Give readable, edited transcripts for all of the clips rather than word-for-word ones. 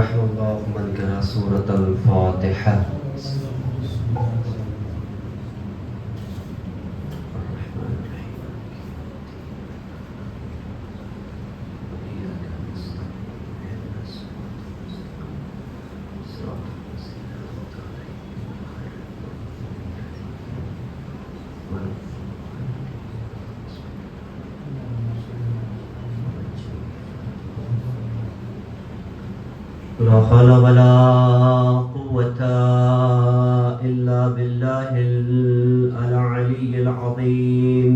يرحم الله من قرأ سورة الفاتحة. لا حول ولا قوة إلا بالله العلي العظيم.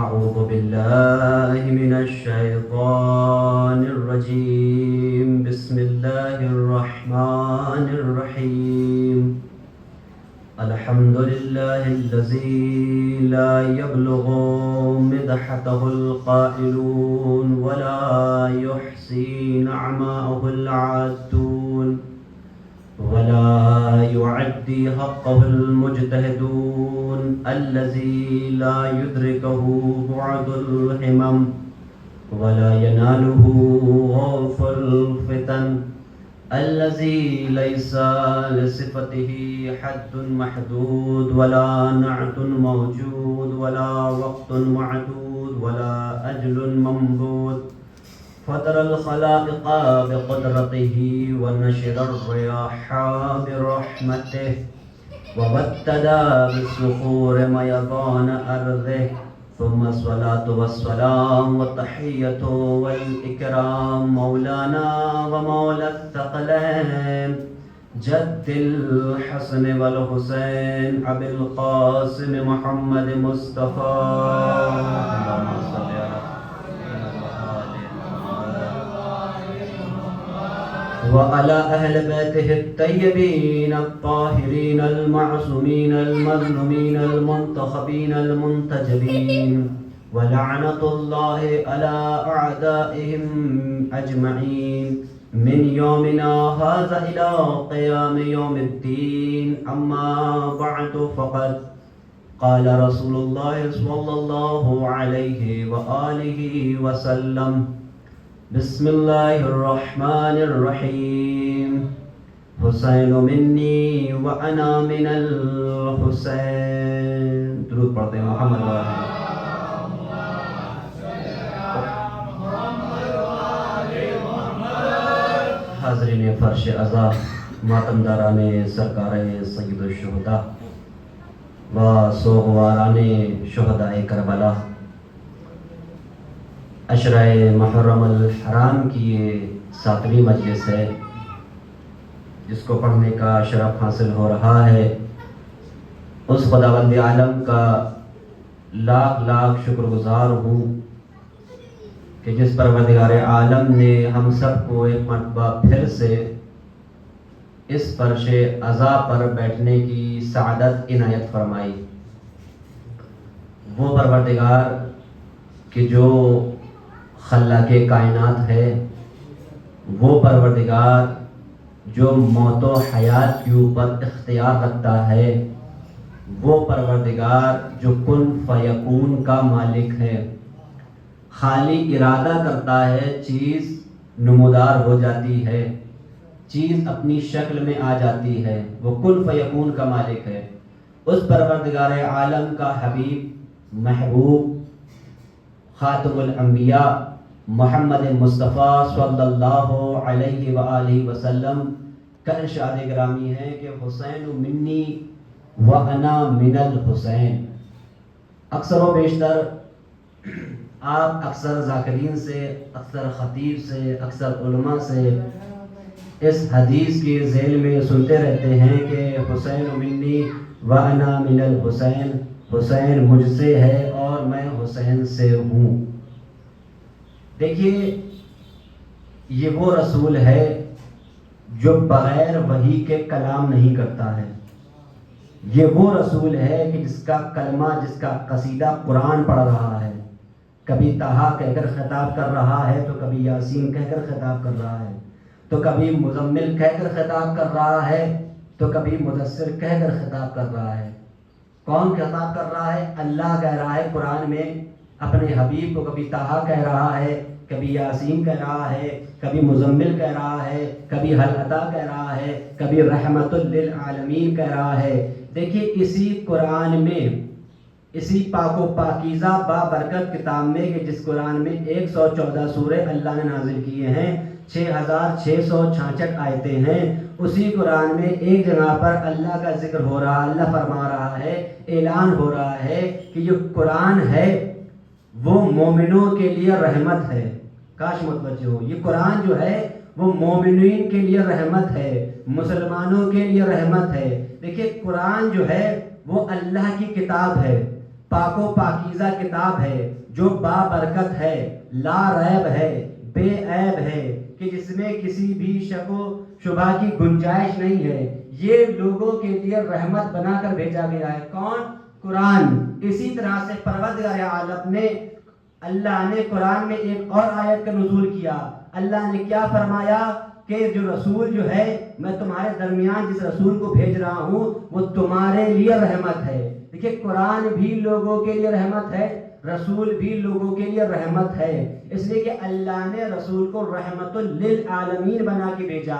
أعوذ بالله من الشيطان الرجيم. بسم الله الرحمن الرحيم. الحمد لله الذي لا يبلغ مدحته القائلون ولا يحصي نعماءه العادون ولا يعدي حقه المجتهدون الذي لا يدركه بعد الهمم ولا يناله غوف الفتن الذي ليس لصفته حد محدود ولا نعت موجود ولا وقت معدود ولا أجل ممدود. فطر الخلائق بقدرته ونشر الرياح برحمته وبتدى بالصخور ميضان أرضه. ثم الصلاة والسلام والتحية والإكرام مولانا ومولى الثقلين جد الحسن والحسين أبي القاسم محمد مصطفى. اللهم صل على وعلى أهل بيته الطيبين الطاهرين المعصومين المظلومين المنتخبين المنتجبين ولعنة الله على أعدائهم أجمعين من يومنا هذا إلى قيام يوم الدين. أما بعد فقد قال رسول الله صلى الله عليه وآله وسلم: بسم الله الرحمن الرحيم. حسین منی وأنا من الحسین. درود پڑھتے ہیں محمد حاضرین فرش عزا، ماتمداران سرکار سید الشہداء و سوگواران شہداء کربلا، عشرہ محرم الحرام کی یہ 7ویں مجلس ہے جس کو پڑھنے کا شرف حاصل ہو رہا ہے. اس خداوند عالم کا لاکھ لاکھ شکر گزار ہوں کہ جس پروردگار عالم نے ہم سب کو ایک مرتبہ پھر سے اس فرش عزا پر بیٹھنے کی سعادت عنایت فرمائی. وہ پروردگار کہ جو خلاق کائنات ہے، وہ پروردگار جو موت و حیات کے اوپر اختیار رکھتا ہے، وہ پروردگار جو کن فیکون کا مالک ہے. خالی ارادہ کرتا ہے چیز نمودار ہو جاتی ہے، چیز اپنی شکل میں آ جاتی ہے. وہ کن فیکون کا مالک ہے. اس پروردگار عالم کا حبیب محبوب خاتم الانبیاء محمد مصطفیٰ صلی اللہ علیہ وآلہ وسلم کا ارشاد گرامی ہے کہ حسین منی وأنا من الحسین. اکثر و بیشتر آپ اکثر ذاکرین سے، اکثر خطیب سے، اکثر علماء سے اس حدیث کی ذیل میں سنتے رہتے ہیں کہ حسین منی وأنا من الحسین، حسین مجھ سے ہے اور میں حسین سے ہوں. دیکھیے، یہ وہ رسول ہے جو بغیر وحی کے کلام نہیں کرتا ہے. یہ وہ رسول ہے کہ جس کا کلمہ، جس کا قصیدہ قرآن پڑھ رہا ہے. کبھی طٰہٰ کہہ کر خطاب کر رہا ہے تو کبھی یاسین کہہ کر خطاب کر رہا ہے، تو کبھی مزمل کہہ کر خطاب کر رہا ہے، تو کبھی مدثر کہہ کر خطاب کر رہا ہے. کون خطاب کر رہا ہے؟ اللہ کہہ رہا ہے قرآن میں اپنے حبیب کو. کبھی طٰہٰ کہہ رہا ہے، کبھی یاسین کہہ رہا ہے، کبھی مزمل کہہ رہا ہے، کبھی حل عطا کہہ رہا ہے، کبھی رحمت للعالمین کہہ رہا ہے۔ دیکھیے اسی قرآن میں، اسی پاک و پاکیزہ بابرکت کتاب میں، کہ جس قرآن میں 114 سورے اللہ نے نازل کیے ہیں، 6666 آیتیں ہیں، اسی قرآن میں ایک جگہ پر اللہ کا ذکر ہو رہا، اللہ فرما رہا ہے، اعلان ہو رہا ہے کہ جو قرآن ہے وہ مومنوں کے لیے رحمت ہے۔ کاش متوجہ ہو، یہ قرآن جو ہے وہ مومنین کے لیے رحمت ہے، مسلمانوں کے لیے رحمت ہے۔ دیکھیے قرآن جو ہے وہ اللہ کی کتاب ہے، پاک و پاکیزہ کتاب ہے، جو بابرکت ہے، لا ریب ہے، بے عیب ہے، کہ جس میں کسی بھی شک و شبہ کی گنجائش نہیں ہے۔ یہ لوگوں کے لیے رحمت بنا کر بھیجا گیا ہے۔ کون؟ قرآن۔ اسی طرح سے پروردگار عالم نے، اللہ نے قرآن میں ایک اور آیت کا نزول کیا۔ اللہ نے کیا فرمایا کہ جو رسول جو ہے، میں تمہارے درمیان جس رسول کو بھیج رہا ہوں وہ تمہارے لیے رحمت ہے۔ دیکھیے قرآن بھی لوگوں کے لیے رحمت ہے، رسول بھی لوگوں کے لیے رحمت ہے، اس لیے کہ اللہ نے رسول کو رحمت للعالمین بنا کے بھیجا،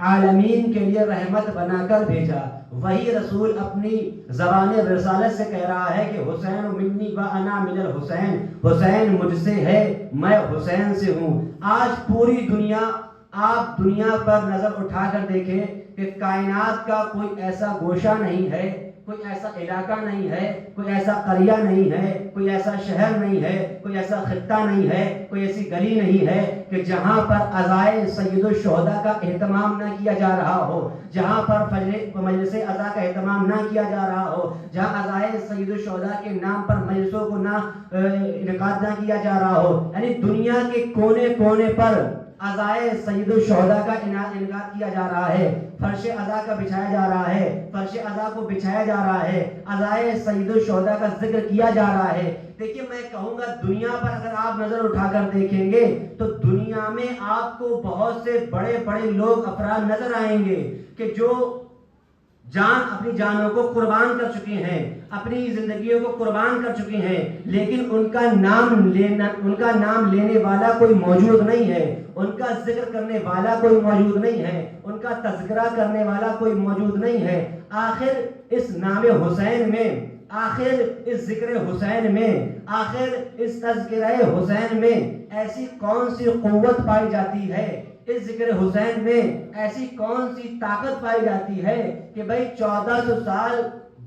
عالمین کے لیے رحمت بنا کر بھیجا۔ وہی رسول اپنی زبان رسالت سے کہہ رہا ہے کہ حسین منی و انا من الحسین، حسین مجھ سے ہے، میں حسین سے ہوں۔ آج پوری دنیا، آپ دنیا پر نظر اٹھا کر دیکھیں کہ کائنات کا کوئی ایسا گوشہ نہیں ہے، کوئی ایسا علاقہ نہیں ہے، کوئی ایسا قریہ نہیں ہے، کوئی ایسا شہر نہیں ہے، کوئی ایسا خطہ نہیں ہے، کوئی ایسی گلی نہیں ہے کہ جہاں پر عزائے سید الشہداء کا اہتمام نہ کیا جا رہا ہو، جہاں پر مجلس عزا کا اہتمام نہ کیا جا رہا ہو، جہاں عزائے سید الشہداء کے نام پر مجلسوں کو نہ انعقاد نہ کیا جا رہا ہو۔ یعنی دنیا کے کونے کونے پر عزائے سید الشہداء کا انعقاد کیا جا رہا ہے، فرش عزا کا بچھایا جا رہا ہے، فرش عزا کو بچھایا جا رہا ہے، عزائے سید الشہداء کا ذکر کیا جا رہا ہے۔ دیکھیے میں کہوں گا دنیا پر اگر آپ نظر اٹھا کر دیکھیں گے تو دنیا میں آپ کو بہت سے بڑے بڑے لوگ، افراد نظر آئیں گے کہ جو اپنی جانوں کو قربان کر چکے ہیں، اپنی زندگیوں کو قربان کر چکے ہیں، لیکن ان کا نام لینے والا کوئی موجود نہیں ہے، ان کا ذکر کرنے والا کوئی موجود نہیں ہے، ان کا تذکرہ کرنے والا کوئی موجود نہیں ہے۔ آخر اس نام حسین میں، آخر اس ذکر حسین میں، آخر اس تذکرہ حسین میں ایسی کون سی قوت پائی جاتی ہے، اس ذکر حسین میں ایسی کون سی طاقت پائی جاتی ہے کہ بھئی 1400 سال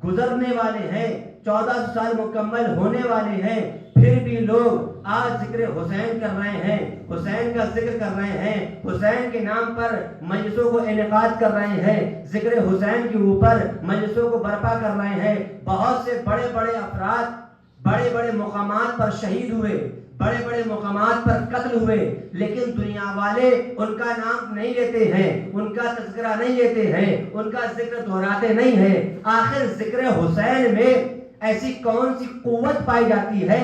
گزرنے والے ہیں، 1400 سال مکمل ہونے والے ہیں، پھر بھی لوگ آج ذکر حسین کر رہے ہیں، حسین کا ذکر کر رہے ہیں، حسین کے نام پر مجلسوں کو انعقاد کر رہے ہیں، ذکر حسین کے اوپر مجلسوں کو برپا کر رہے ہیں۔ بہت سے بڑے بڑے افراد بڑے بڑے مقامات پر شہید ہوئے، بڑے بڑے مقامات پر قتل ہوئے، لیکن دنیا والے ان کا نام نہیں لیتے ہیں، ان کا تذکرہ نہیں لیتے ہیں، ان کا ذکر دہراتے نہیں ہیں۔ آخر ذکر حسین میں ایسی کون سی قوت پائی جاتی ہے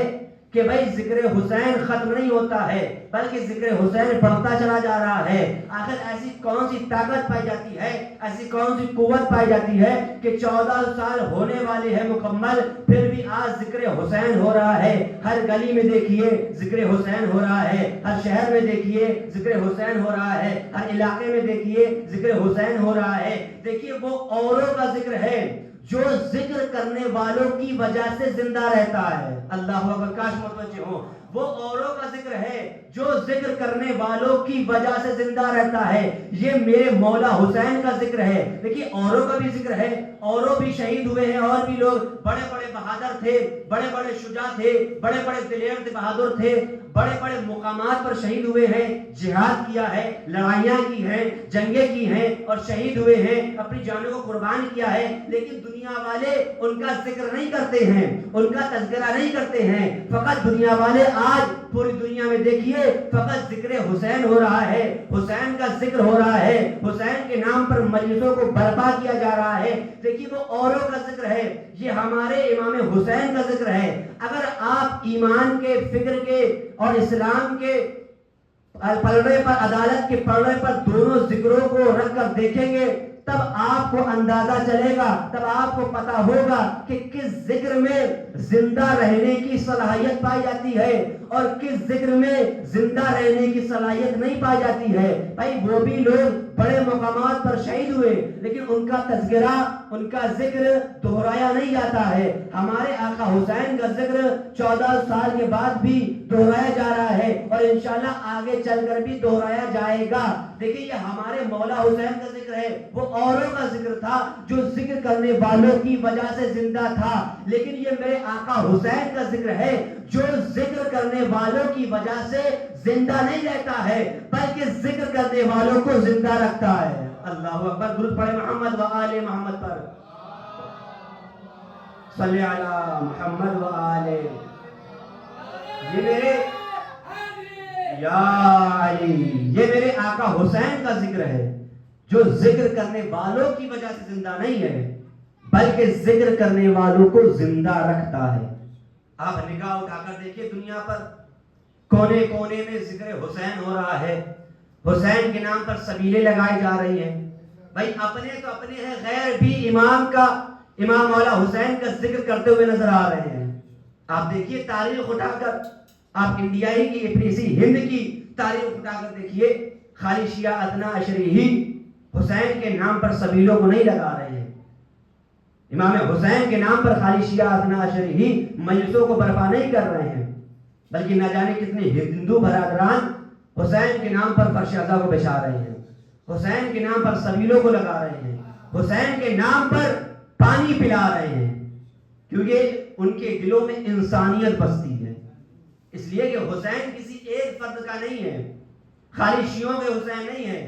کہ بھئی ذکر حسین ختم نہیں ہوتا ہے بلکہ ذکر حسین بڑھتا چلا جا رہا ہے؟ آخر ایسی کون سی طاقت پائی جاتی ہے، ایسی کون سی قوت پائی جاتی ہے کہ 14 سال ہونے والے ہیں مکمل، پھر بھی آج ذکر حسین ہو رہا ہے؟ ہر گلی میں دیکھیے ذکر حسین ہو رہا ہے، ہر شہر میں دیکھیے ذکر حسین ہو رہا ہے، ہر علاقے میں دیکھیے ذکر حسین ہو رہا ہے۔ دیکھیے وہ اوروں کا ذکر ہے جو ذکر کرنے والوں کی وجہ سے زندہ رہتا ہے۔ اللہ اکبر، کاش متوجہ ہو۔ وہ اوروں کا ذکر ہے جو ذکر کرنے والوں کی وجہ سے زندہ رہتا ہے۔ یہ میرے مولا حسین کا ذکر ہے۔ دیکھیے اوروں کا بھی ذکر ہے، اوروں بھی شہید ہوئے ہیں، اور بھی لوگ بڑے بڑے بہادر تھے، بڑے بڑے شجاع تھے، بڑے بڑے دلیر تھے، بہادر تھے، بڑے بڑے مقامات پر شہید ہوئے ہیں، جہاد کیا ہے، لڑائیاں کی ہیں، جنگیں کی ہیں اور شہید ہوئے ہیں، اپنی جانوں کو قربان کیا ہے، لیکن دنیا والے ان کا ذکر نہیں کرتے ہیں، ان کا تذکرہ نہیں کرتے ہیں۔ فقط دنیا والے آج پوری دنیا میں دیکھیے فقط ذکر حسین ہو رہا ہے، حسین کا ذکر ہو رہا ہے، حسین کے نام پر مجلسوں کو برپا کیا جا رہا ہے۔ دیکھیے وہ اوروں کا ذکر ہے، یہ ہمارے امام حسین کا ذکر ہے۔ اگر آپ ایمان کے، فکر کے اور اسلام کے پلڑے پر، عدالت کے پلڑے پر دونوں ذکروں کو رکھ کر دیکھیں گے تب آپ کو اندازہ چلے گا، تب آپ کو پتا ہوگا کہ کس ذکر میں زندہ رہنے کی صلاحیت پائی جاتی ہے اور کس ذکر میں زندہ رہنے کی صلاحیت نہیں پائی جاتی ہے۔ بھائی وہ بھی لوگ بڑے مقامات پر شہید ہوئے لیکن ان کا تذکرہ، ان کا ذکر دہرایا نہیں جاتا ہے۔ ہمارے آقا حسین کا ذکر 14 سال کے بعد بھی دہرایا جا رہا ہے اور انشاءاللہ آگے چل کر بھی دہرایا جائے گا۔ دیکھیں یہ ہمارے مولا حسین کا ذکر ہے، وہ اوروں کا ذکر تھا جو ذکر کرنے والوں کی وجہ سے زندہ تھا، لیکن یہ میرے آقا حسین کا ذکر ہے جو ذکر کرنے والوں کی وجہ سے زندہ نہیں رہتا ہے بلکہ ذکر کرنے والوں کو زندہ رکھتا ہے۔ اللہ اکبر، درود پڑھیں محمد و آل محمد پر، صلی علی محمد و آل۔ یہ میرے یا علی، یہ میرے آقا حسین کا ذکر ہے جو ذکر کرنے والوں کی وجہ سے زندہ نہیں ہے بلکہ ذکر کرنے والوں کو زندہ رکھتا ہے۔ آپ نگاہ اٹھا کر دیکھیے دنیا پر کونے کونے میں ذکر حسین ہو رہا ہے، حسین کے نام پر سبیلیں لگائی جا رہی ہیں۔ بھائی اپنے تو اپنے ہیں، غیر بھی امام مولا حسین کا ذکر کرتے ہوئے نظر آ رہے ہیں۔ آپ دیکھیے تاریخ اٹھا کر، آپ انڈیائی کی اپنی اسی ہند کی تاریخ اٹھا کر دیکھیے، خالی شیعہ ادنا عشری ہی حسین کے نام پر سبیلوں کو نہیں لگا رہے ہیں۔ امام حسین کے نام پر خالی شیعہ ادنا عشری ہی مجلسوں کو برپا نہیں کر رہے ہیں، بلکہ نہ جانے کتنے ہندو برادران حسین کے نام پر فرش ازا کو بچھا رہے ہیں، حسین کے نام پر سبیلوں کو لگا رہے ہیں، حسین کے نام پر پانی پلا رہے ہیں، کیونکہ ان کے دلوں میں انسانیت بستی ہے۔ اس لیے کہ حسین کسی ایک فرد کا نہیں ہے، خالی شیعوں کے حسین نہیں ہے،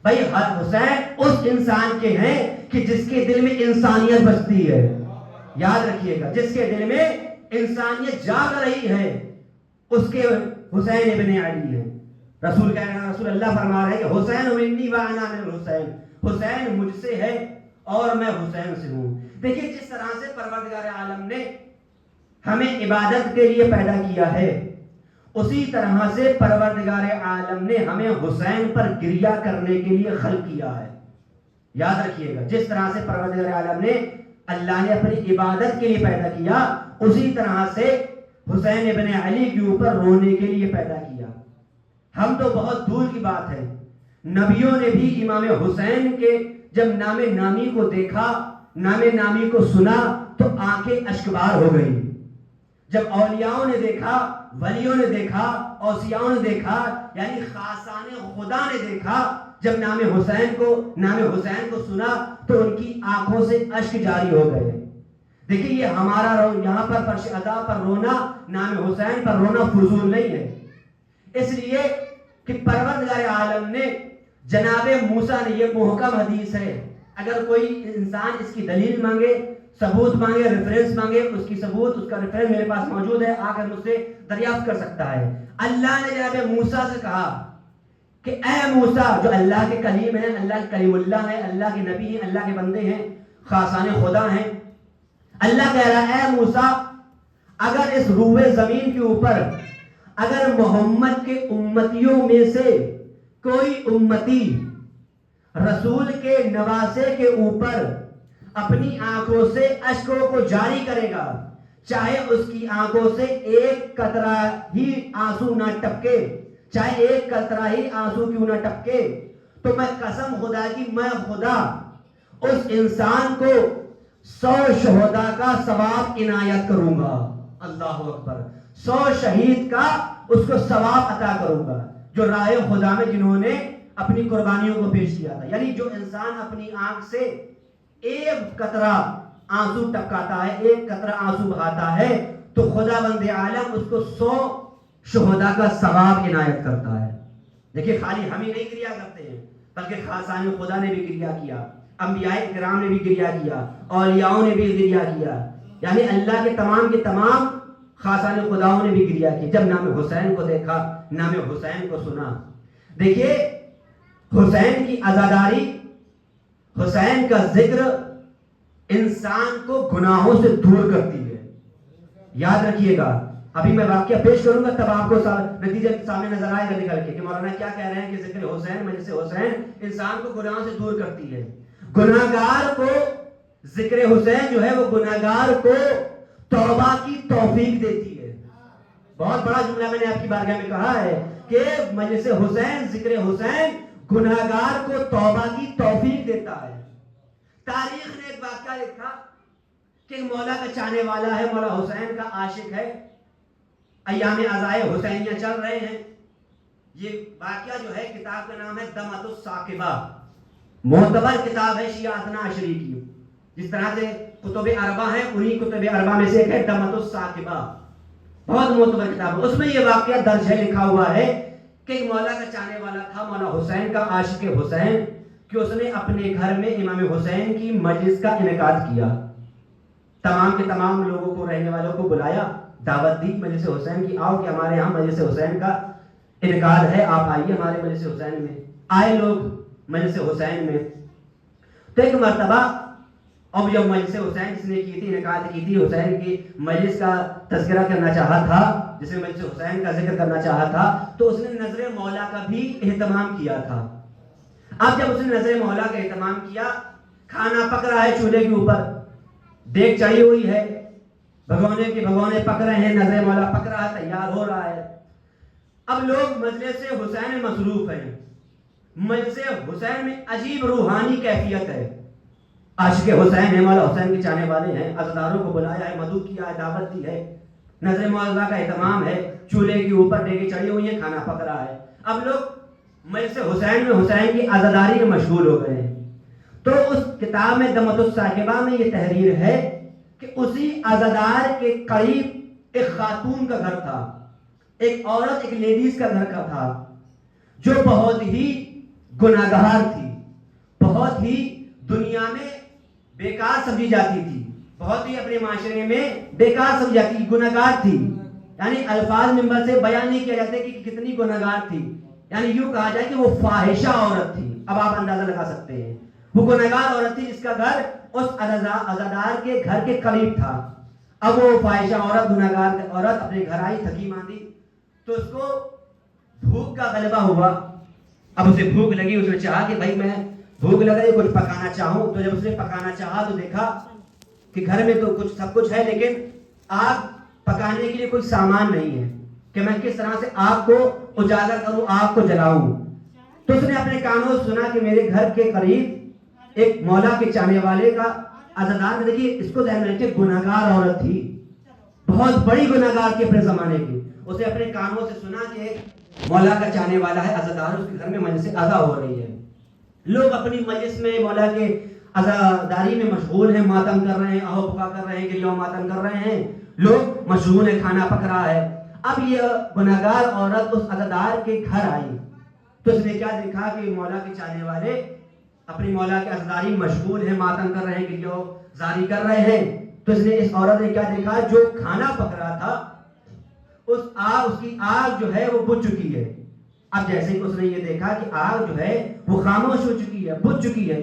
بھائی ہر حسین اس انسان کے ہیں کہ جس کے دل میں انسانیت بستی ہے۔ یاد رکھیے گا، جس کے دل میں انسانیت جاگ رہی ہے اس کے حسین ابن علی ہے۔ رسول اللہ فرما رہے ہیں کہ حسین منی وانا من حسین، حسین مجھ سے ہے اور میں حسین سے ہوں۔ دیکھیے جس طرح سے پروردگار عالم نے ہمیں عبادت کے لیے پیدا کیا ہے، اسی طرح سے پروردگار عالم نے ہمیں حسین پر گریہ کرنے کے لیے خلق کیا ہے۔ یاد رکھیے گا، جس طرح سے پروردگار عالم نے اللہ نے اپنی عبادت کے لیے پیدا کیا، اسی طرح سے حسین ابن علی کے اوپر رونے کے لیے پیدا کیا۔ ہم تو بہت دور کی بات ہے، نبیوں نے بھی امام حسین کے جب نام نامی کو دیکھا، نام نامی کو سنا تو آنکھیں اشکبار ہو گئی۔ جب اولیاءوں نے دیکھا، ولیوں نے دیکھا، اوصیاؤں نے دیکھا، یعنی خاصان خدا نے دیکھا، جب نام حسین کو سنا تو ان کی آنکھوں سے اشک جاری ہو گئے۔ دیکھیں یہ ہمارا یہاں پر فرش ازا پر رونا، نام حسین پر رونا فضول نہیں ہے، اس لیے کہ پروردگار عالم نے جناب موسیٰ نے، یہ محکم حدیث ہے، اگر کوئی انسان اس کی دلیل مانگے، ثبوت مانگے، ریفرنس مانگے، اس کی ثبوت، اس کا ریفرنس میرے پاس موجود ہے، آ کر مجھ سے دریافت کر سکتا ہے۔ اللہ نے جناب موسیٰ سے کہا کہ اے موسیٰ، جو اللہ کے کلیم ہیں، اللہ کے کلیم اللہ ہیں، اللہ کے نبی ہیں، اللہ کے بندے ہیں، خاصان خدا ہیں، اللہ کہہ رہا ہے اے موسیٰ، اگر اس روئے زمین کے اوپر اگر محمد کے امتیوں میں سے کوئی امتی رسول کے نواسے کے اوپر اپنی آنکھوں سے اشکوں کو جاری کرے گا، چاہے اس کی آنکھوں سے ایک قطرہ ہی آنسو نہ ٹپکے، چاہے ایک قطرہ ہی آنسو کیوں نہ ٹپکے، تو میں قسم خدا کی، میں خدا اس انسان کو 100 شہداء کا ثواب عنایت کروں گا۔ اللہ اکبر، 100 شہید کا اس کو ثواب عطا کروں گا، جو راہ خدا میں جنہوں نے اپنی قربانیوں کو پیش کیا تھا۔ یعنی جو انسان اپنی آنکھ سے ایک قطرہ آنسو ٹپکاتا ہے، ایک قطرہ آنسو بہاتا ہے، تو خدا بند عالم اس کو 100 شہداء کا ثواب عنایت کرتا ہے۔ دیکھیں خالی ہم ہی نہیں گریہ کرتے ہیں، بلکہ خاصان خدا نے بھی گریہ کیا، انبیاء کرام نے بھی گریہ کیا، اولیاءوں نے بھی گریہ کیا، یعنی اللہ کے تمام خاصان خداؤں نے بھی گریہ کی جب نام حسین کو دیکھا، نام حسین کو سنا۔ دیکھیے حسین کی عزاداری، حسین کا ذکر انسان کو گناہوں سے دور کرتی ہے۔ یاد رکھیے گا، ابھی میں واقعہ پیش کروں گا تب آپ کو نتیجہ سامنے نظر آئے گا نکل کے کہ مولانا کیا کہہ رہے ہیں کہ ذکر حسین، مجلس حسین انسان کو گناہوں سے دور کرتی ہے۔ گناہگار کو ذکر حسین جو ہے وہ گناہگار کو توبہ کی توفیق دیتی ہے. بہت بڑا جملہ میں نے آپ کی بارگاہ میں کہا ہے کہ مجلس حسین، ذکر حسین گناہگار کو توبہ کی توفیق دیتا ہے. تاریخ نے ایک واقعہ لکھا کہ مولا کا چاہنے والا ہے، مولا حسین کا عاشق ہے، ایام عزائے حسینیہ چل رہے ہیں. یہ واقعہ جو ہے کتاب کا نام ہے دمۃ الثاقبہ، معتبر کتاب ہے شیعہ اثنا عشری کی. جس طرح سے کتب اربع ہیں، انہی کتب اربع میں سے ایک ہے دمۃ الثاقبہ، بہت معتبر کتاب ہے. اس میں یہ واقعہ درج ہے، لکھا ہوا ہے کہ ایک مولا کا چاہنے والا تھا، مولا حسین کا عاشق حسین، کہ اس نے اپنے گھر میں امام حسین کی مجلس کا انعقاد کیا. تمام کے تمام لوگوں کو، رہنے والوں کو بلایا، دعوت دی مجلس حسین کی، آؤ کہ ہمارے یہاں مجلس حسین کا انعقاد ہے، آپ آئیے ہمارے مجلس حسین میں. آئے لوگ مجلس حسین میں. تو ایک مرتبہ اب جب مجلس حسین جس نے کی تھی، انعقاد کی تھی، حسین کی مجلس کا تذکرہ کرنا چاہا تھا، جس نے مجلس حسین کا ذکر کرنا چاہا تھا، تو اس نے نظر مولا کا بھی اہتمام کیا تھا. اب جب اس نے نظر مولا کا اہتمام کیا، کھانا پک رہا ہے چولہے کے اوپر، دیگ چڑھی ہوئی ہے، بھگونے کے بھگونے پک رہے ہیں، نظر مولا پک رہا ہے، تیار ہو رہا ہے. اب لوگ مجلس حسین میں مصروف ہیں. مجلس حسین میں عجیب روحانی کیفیت ہے. عاشق حسین ہے، مولا حسین کے چاہنے والے ہیں، عزاداروں کو بلایا ہے، مدعو کیا ہے، دعوت دی ہے، نظر مولا کا اہتمام ہے، چولہے کے اوپر دیگیں چڑھی ہوئی ہیں، کھانا پک رہا ہے. اب لوگ مجلس حسین میں حسین کی عزاداری میں مشغول ہو گئے ہیں. تو اس کتاب میں دمۃ الثاقبہ میں یہ تحریر ہے کہ اسی عزادار کے قریب ایک خاتون کا گھر تھا، ایک عورت، ایک لیڈیز کا گھر کا تھا، جو بہت ہی گناہگار تھی، بہت ہی دنیا میں بیکار سمجھی جاتی تھی، بہت ہی اپنے معاشرے میں بیکار سمجھی جاتی تھی، گناہگار تھی. یعنی الفاظ منبر سے بیان نہیں کیا جاتے کہ کتنی گناہگار تھی. یعنی یوں کہا جائے کہ وہ فاحشہ عورت تھی. اب آپ اندازہ لگا سکتے ہیں، وہ گناہگار عورت تھی جس کا گھر اس عزادار کے گھر کے قریب تھا. اب وہ فاحشہ عورت، گناہگار عورت اپنے گھر آئی، تھکی ماندی، تو اس کو بھوک کا غلبہ ہوا. اب اسے بھوک لگی، اس نے چاہا کہ بھائی میں بھوک لگ رہی، کچھ پکانا چاہوں. تو جب اس نے پکانا چاہا تو دیکھا کہ گھر میں تو کچھ سب کچھ ہے، لیکن آگ پکانے کے لیے کوئی سامان نہیں ہے کہ میں کس طرح سے آگ کو اجاگر کروں، آگ کو جلاؤں. تو اس نے اپنے کانوں سے سنا کہ میرے گھر کے قریب ایک مولا کے چاہنے والے کا عزادار. دیکھیے اس کو ذہن میں رکھیے، گناہگار عورت تھی، بہت بڑی گناہگار کی اپنے زمانے کی. اسے اپنے کانوں سے سنا کہ مولا کا چاہنے والا ہے عزادار، اس کے گھر میں مجلس عزا ہو رہی ہے. لوگ اپنی مجلس میں مولا کے عزاداری میں مشغول ہیں، ماتم کر رہے ہیں، آہو پکا کر رہے ہیں، گریہ ماتم کر رہے ہیں، لوگ مشغول ہیں، کھانا پک رہا ہے. اب یہ گناہگار عورت اس عزادار کے گھر آئی تو اس نے کیا دیکھا کہ مولا کے چاہنے والے اپنی مولا کے عزاداری میں مشغول ہیں، ماتم کر رہے ہیں، گریہ زاری کر رہے ہیں. تو اس نے اس عورت نے کیا دیکھا، جو کھانا پک رہا تھا اس کی آگ جو ہے وہ بجھ چکی ہے. اب جیسے کہ اس نے یہ دیکھا کہ آگ جو ہے وہ خاموش ہو چکی ہے، بجھ چکی ہے،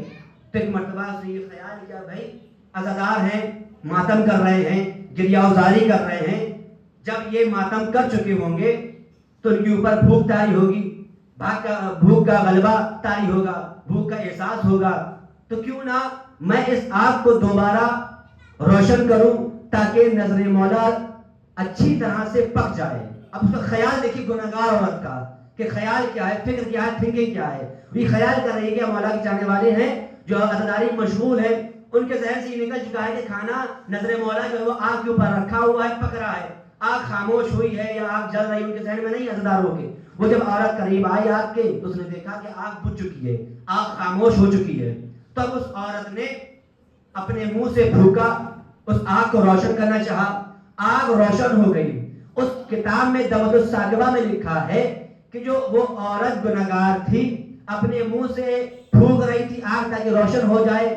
تو ایک مرتبہ اس نے یہ خیال کیا بھائی عزادار ہیں، ماتم کر رہے ہیں، گریہ زاری کر رہے ہیں، جب یہ ماتم کر چکے ہوں گے تو ان کے اوپر بھوک طاری ہوگی، بھوک کا غلبہ طاری ہوگا، بھوک کا احساس ہوگا، تو کیوں نہ میں اس آگ کو دوبارہ روشن کروں تاکہ نظر مولا اچھی طرح سے پک جائے. اب اس کا خیال دیکھیے گناہگار عورت کا کہ خیال کیا ہے، فکر کیا ہے، تھنکنگ کیا ہے. یہ خیال کر رہی ہے کہ مولا کے چاہنے والے ہیں جو عزاداری مشغول ہیں، ان کے ذہن سے یہ نکل چکا ہے کہ کھانا نظر مولا جو ہے وہ آگ کے اوپر رکھا ہوا ہے، پک رہا ہے، آگ خاموش ہوئی ہے یا آگ جل رہی ہے، ان کے ذہن میں نہیں عزاداروں کے. وہ جب عورت قریب آئی آگ کے تو اس نے دیکھا کہ آگ بجھ چکی ہے، آگ خاموش ہو چکی ہے. تب اس عورت نے اپنے منہ سے پھونکا، اس آگ کو روشن کرنا چاہا، آگ روشن ہو گئی. اس کتاب میں دمۃ الثاقبہ میں لکھا ہے کہ جو وہ عورت گناہگار تھی اپنے منہ سے پھونک رہی تھی آگ تاکہ روشن ہو جائے،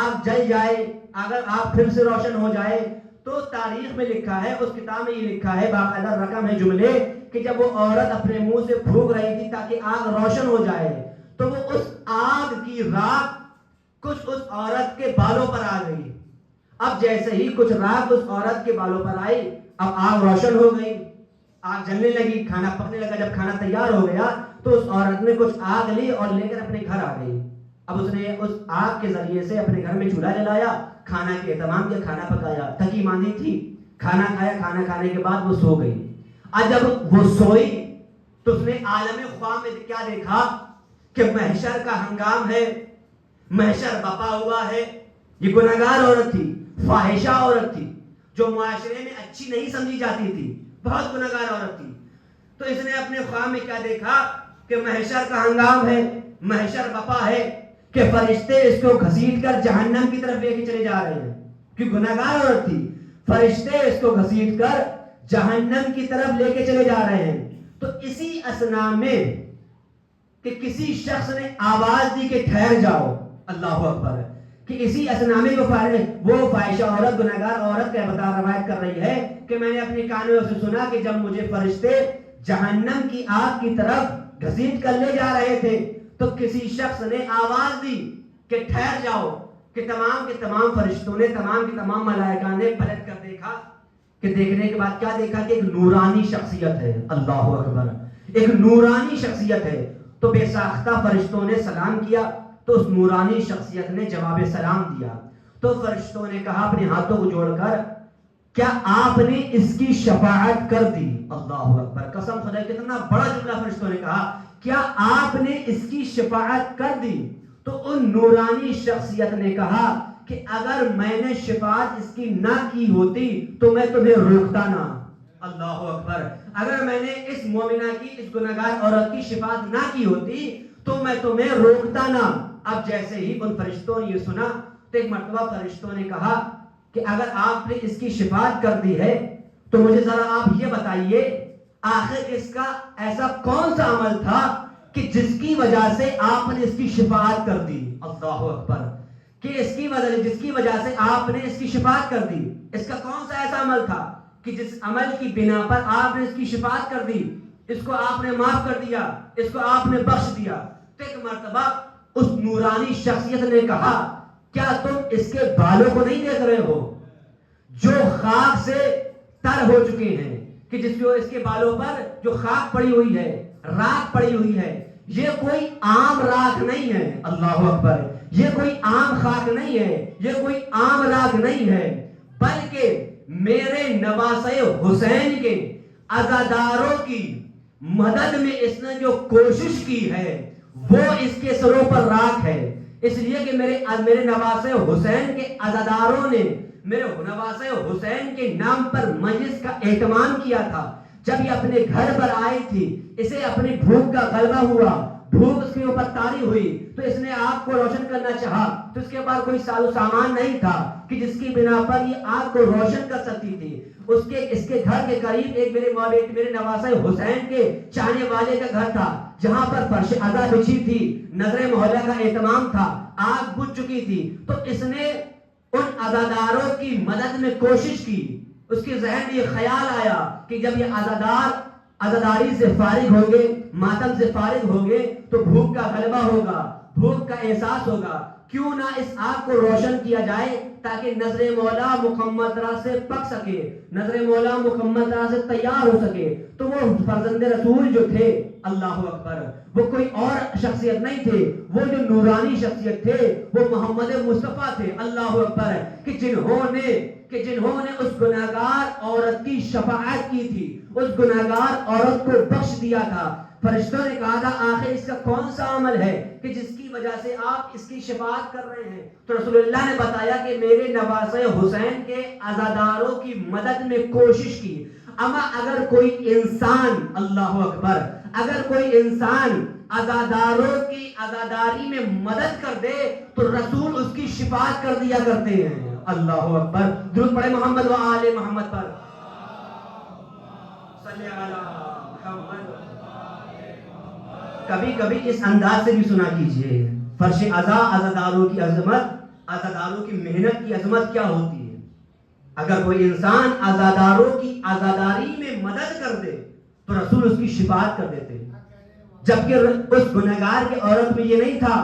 آگ جل جائے، اگر آگ پھر سے روشن ہو جائے. تو تاریخ میں لکھا ہے، اس کتاب میں یہ لکھا ہے، باقاعدہ رقم ہے جملے، کہ جب وہ عورت اپنے منہ سے پھونک رہی تھی تاکہ آگ روشن ہو جائے تو وہ اس آگ کی راکھ کچھ اس عورت کے بالوں پر آ گئی. اب جیسے ہی کچھ راکھ اس عورت کے بالوں پر آئی، اب آگ روشن ہو گئی، آگ جلنے لگی، کھانا پکنے لگا. جب کھانا تیار ہو گیا تو اس عورت نے کچھ آگ لی اور لے کر اپنے گھر آ گئی. اب اس نے اس آگ کے ذریعے سے اپنے گھر میں چولہا جلایا، کھانا کے اہتمام کیا، کھانا پکایا، تھکی ماندی تھی، کھانا کھایا، کھانا کھانے کے بعد وہ سو گئی. آج جب وہ سوئی تو اس نے عالم خواب میں کیا دیکھا کہ محشر کا ہنگام ہے، محشر بپا ہوا ہے. یہ گناہگار عورت تھی، فاحشہ عورت تھی، جو معاشرے میں اچھی نہیں سمجھی جاتی تھی، بہت گناہگار عورت تھی. تو اس نے اپنے خواب میں کیا دیکھا کہ محشر کا ہنگام ہے، محشر بپا ہے، کہ فرشتے اس کو گھسیٹ کر جہنم کی طرف لے کے چلے جا رہے ہیں. کہ گناہگار عورت تھی، فرشتے اس کو گھسیٹ کر جہنم کی طرف لے کے چلے جا رہے ہیں. تو اسی اثنا میں کہ کسی شخص نے آواز دی کہ ٹھہر جاؤ، اللہ اکبر، کہ اسی اثنا میں وہ فاحشہ عورت، گناہگار عورت کا بتا روایت کر رہی ہے کہ میں نے اپنے کانوں سے سنا کہ جب مجھے فرشتے جہنم کی آگ کی طرف گھسیٹ کر لے جا رہے تھے تو کسی شخص نے آواز دی کہ ٹھہر جاؤ، کہ تمام کے تمام فرشتوں نے، تمام کے تمام ملائکہ نے پلٹ کر دیکھا. کہ دیکھنے کے بعد کیا دیکھا کہ ایک نورانی شخصیت ہے، اللہ اکبر، ایک نورانی شخصیت ہے. تو بے ساختہ فرشتوں نے سلام کیا تو اس نورانی شخصیت نے جواب سلام دیا. تو فرشتوں نے کہا اپنے ہاتھوں کو جوڑ کر، کیا آپ نے اس کی شفاعت کر دی؟ اللہ اکبر، قسم خدا، کتنا بڑا جملہ فرشتوں نے کہا، کیا آپ نے اس کی شفاعت کر دی؟ تو ان نورانی شخصیت نے کہا کہ اگر میں نے شفاعت اس کی نہ کی ہوتی تو میں تمہیں روکتا نہ. اللہ اکبر، اگر میں نے اس مومنہ کی، اس گناہگار عورت کی شفاعت نہ کی ہوتی تو میں تمہیں روکتا نہ. اب جیسے ہی ان فرشتوں نے یہ سنا تو ایک مرتبہ فرشتوں نے کہا کہ اگر آپ نے اس کی شفاعت کر دی ہے تو مجھے ذرا آپ یہ بتائیے آخر اس کا ایسا کون سا عمل تھا کہ جس کی وجہ سے آپ نے اس کی شفاعت کر دی. اللہ اکبر، کہ اس کی وجہ، جس کی وجہ سے آپ نے اس کی شفاعت کر دی، اس کا کون سا ایسا عمل تھا کہ جس عمل کی بنا پر آپ نے اس کی شفاعت کر دی، اس کو آپ نے معاف کر دیا، اس کو آپ نے بخش دیا. تو ایک مرتبہ اس نورانی شخصیت نے کہا، کیا تم اس کے بالوں کو نہیں دیکھ رہے ہو جو خاک سے تر ہو چکے ہیں، کہ جس کو اس کے بالوں پر جو خاک پڑی ہوئی ہے، راکھ پڑی ہوئی ہے، یہ کوئی عام راکھ نہیں ہے. اللہ اکبر، یہ کوئی عام خاک نہیں ہے، یہ کوئی عام راکھ نہیں ہے، بلکہ میرے نواسے حسین کے عزاداروں کی مدد میں اس نے جو کوشش کی ہے وہ اس کے سروں پر راکھ ہے. اس لیے کہ میرے نواسے حسین کے عزاداروں نے میرے نواسے حسین کے نام پر مجلس کا اہتمام کیا تھا. جب یہ اپنے گھر پر آئی تھی، اسے اپنی بھوک کا غلبہ ہوا، بھوک اس کے اوپر طاری ہوئی تو اس نے آگ کو روشن کرنا چاہا. تو اس کے پاس کوئی ساز و سامان نہیں تھا کہ جس کی بنا پر یہ آگ کو روشن کر سکتی تھی. اس کے گھر کے قریب ایک میرے نواسے حسین کے چاہنے والے کا گھر تھا جہاں پر فرش عزا بچھی تھی، نظر محلہ کا اہتمام تھا، آگ بجھ چکی تھی. تو اس نے ان عزاداروں کی مدد میں کوشش کی. اس کے ذہن میں یہ خیال آیا کہ جب یہ عزاداری سے فارغ ہوں گے، ماتم سے فارغ ہوں گے تو بھوک کا غلبہ ہوگا، بھوک کا احساس ہوگا. کیوں نہ اس آگ کو روشن کیا جائے تاکہ نظر مولا مکمل طرح سے پک سکے، نظر مولا مکمل طرح سے تیار ہو سکے. تو وہ فرزند رسول جو تھے، اللہ اکبر، وہ کوئی اور شخصیت نہیں تھے، وہ جو نورانی شخصیت تھے وہ محمد مصطفیٰ تھے. اللہ اکبر، کہ جنہوں نے اس گناہگار عورت کی شفاعت کی تھی، اس گناہگار عورت کو بخش دیا تھا. فرشتوں نے کہا تھا آخر اس کا کون سا عمل ہے کہ جس کی وجہ سے آپ اس کی شفاعت کر رہے ہیں؟ تو رسول اللہ نے بتایا کہ میرے نواسے حسین کے عزاداروں کی مدد میں کوشش کی. اما اگر کوئی انسان، اللہ اکبر، اگر کوئی انسان عزاداروں کی عزاداری میں مدد کر دے تو رسول اس کی شفاعت کر دیا کرتے ہیں. اللہ اکبر، درود پڑھے محمد و آل محمد پر، صلی علی محمد. کبھی کبھی اس انداز سے بھی سنا کیجئے، فرش عزا، عزاداروں کی عظمت، عزاداروں کی محنت کی عظمت کیا ہوتی ہے. اگر کوئی انسان عزاداروں کی عزاداری میں مدد کر دے تو رسول اس کی شفاعت کر دیتے ہیں. جبکہ اس گنہگار کی عورت میں یہ نہیں تھا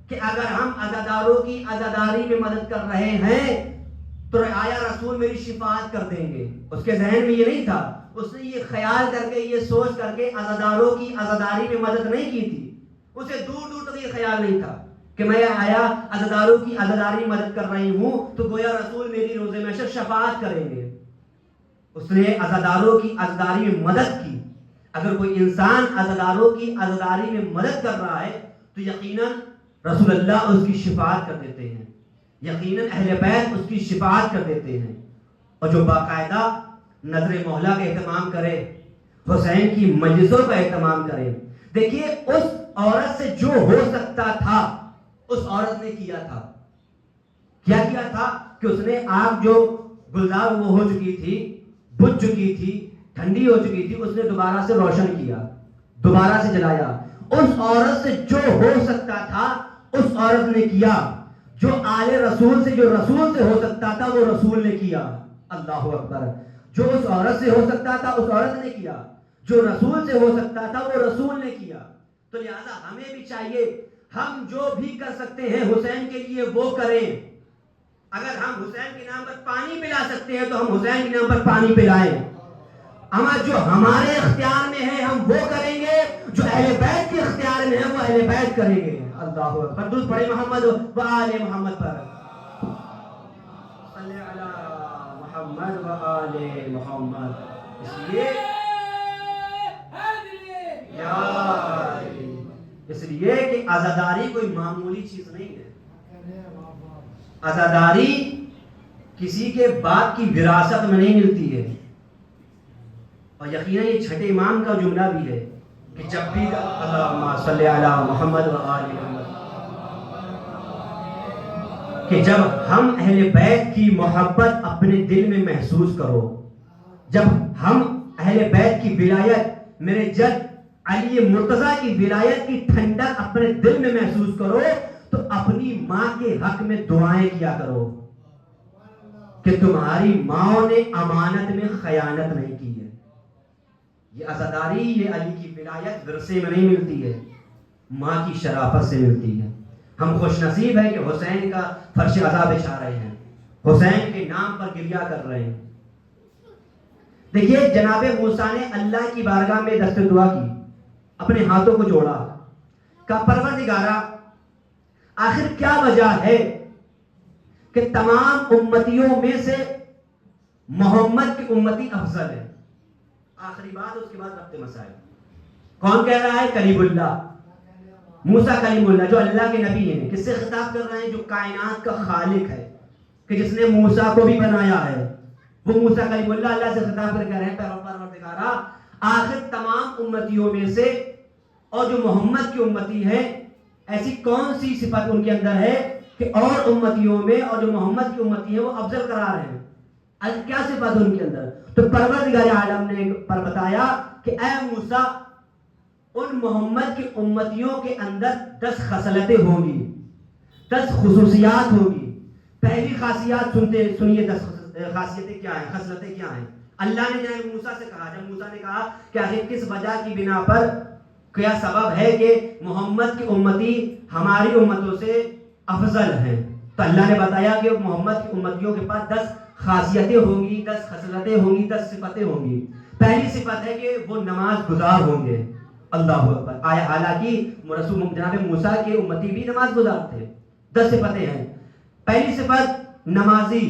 کہ اگر ہم عزاداروں کی عزاداری میں مدد کر رہے ہیں تو آیا رسول میری شفاعت کر دیں گے. اس کے ذہن میں یہ نہیں تھا. اس نے یہ خیال کر کے، یہ سوچ کر کے عزاداروں کی عزاداری میں مدد نہیں کی تھی. اسے دور دور تک یہ خیال نہیں تھا کہ میں آیا عزاداروں کی عزاداری مدد کر رہی ہوں تو گویا رسول میری روز محشر شفاعت کریں گے. اس نے عزاداروں کی عزاداری میں مدد کی. اگر کوئی انسان عزاداروں کی عزاداری میں مدد کر رہا ہے تو یقیناً رسول اللہ اس کی شفاعت کر دیتے ہیں, یقیناً اہل بیت اس کی شفاعت کر دیتے ہیں. اور جو باقاعدہ نظر مولا کا اہتمام کرے, حسین کی مجلسوں کا اہتمام کرے. دیکھیے اس عورت سے جو ہو سکتا تھا اس عورت نے کیا تھا. کیا کیا تھا کہ اس نے آگ جو گلزار وہ ہو چکی تھی, بجھ چکی تھی, ٹھنڈی ہو چکی تھی, اس نے دوبارہ سے روشن کیا, دوبارہ سے جلایا. اس عورت سے جو ہو سکتا تھا اس عورت نے کیا. جو آل رسول سے, جو رسول سے ہو سکتا تھا وہ رسول نے کیا. اللہ اکبر. جو اس عورت سے ہو سکتا تھا اس عورت نے کیا, جو رسول سے ہو سکتا تھا وہ رسول نے کیا. تو لہذا ہمیں بھی چاہیے ہم جو بھی کر سکتے ہیں حسین کے لیے وہ کریں. اگر ہم حسین کے نام پر پانی پلا سکتے ہیں تو ہم حسین کے نام پر پانی پلائیں. اما جو ہمارے اختیار میں ہے ہم وہ کریں گے, جو اہل بیت کے اختیار میں ہے وہ اہل بیت کریں گے. اللہ اکبر. درود پڑھیں محمد و آل محمد پر. صلی علی محمد و آل محمد. اس لیے کہ عزاداری کوئی معمولی چیز نہیں ہے. عزاداری کسی کے باپ کی وراثت میں نہیں ملتی ہے. اور یقیناً یہ چھٹے امام کا جملہ بھی ہے کہ جب بھی اللہم صلی علی محمد و آل محمد, کہ جب ہم اہل بیت کی محبت اپنے دل میں محسوس کرو, جب ہم اہل بیت کی ولایت, میرے جد علی مرتضیٰ کی ولایت کی ٹھنڈک اپنے دل میں محسوس کرو تو اپنی ماں کے حق میں دعائیں کیا کرو کہ تمہاری ماں نے امانت میں خیانت نہیں کی ہے. یہ عزاداری, یہ علی کی ولایت ورثے میں نہیں ملتی ہے, ماں کی شرافت سے ملتی ہے. ہم خوش نصیب ہیں کہ حسین کا فرش عزا بچھا رہے ہیں, حسین کے نام پر گریہ کر رہے ہیں. دیکھیے جناب موسیٰ نے اللہ کی بارگاہ میں دست دعا کی, اپنے ہاتھوں کو جوڑا, کہا پروردگارا آخر کیا وجہ ہے کہ تمام امتیوں میں سے محمد کی امتی افضل ہے. آخری بات, اس کے بعد ربط مسائل. کون کہہ رہا ہے؟ کلیم اللہ, موسیٰ کلیم اللہ, جو اللہ کے نبی ہیں. کس سے خطاب کر رہے ہیں؟ جو کائنات کا خالق ہے, کہ جس نے موسیٰ کو بھی بنایا ہے, وہ موسیٰ کلیم اللہ. اللہ سے خطاب کر رہے ہیں پروردگارا آخر تمام امتیوں میں سے اور جو محمد کی امتی ہے ایسی کون سی صفت ان کے اندر ہے کہ اور امتیوں میں اور جو محمد کی امتی ہے وہ افضل قرار ہیں؟ کیا صفت ان کے اندر؟ تو پروردگار عالم نے پر بتایا کہ اے موسیٰ ان محمد کی امتیوں کے اندر 10 خصلتیں ہوں گی, 10 خصوصیات ہوں گی. پہلی خاصیت سنیے 10 خاصیتیں کیا ہیں, خصلتیں کیا ہیں. اللہ نے جناب موسیٰ سے کہا, جب موسیٰ نے کہا کہ آخر کس وجہ کی بنا پر, کیا سبب ہے کہ محمد کی امتی ہماری امتوں سے افضل ہیں, تو اللہ نے بتایا کہ محمد کی امتیوں کے پاس 10 خاصیتیں ہوں گی, 10 خصلتیں ہوں گی, 10 صفتیں ہوں گی. پہلی صفت ہے کہ وہ نماز گزار ہوں گے. اللہ اکبر. آیا حالانکہ رسول جناب موسیٰ کے امتی بھی نماز گزار تھے. 10 صفتیں ہیں. پہلی صفت نمازی,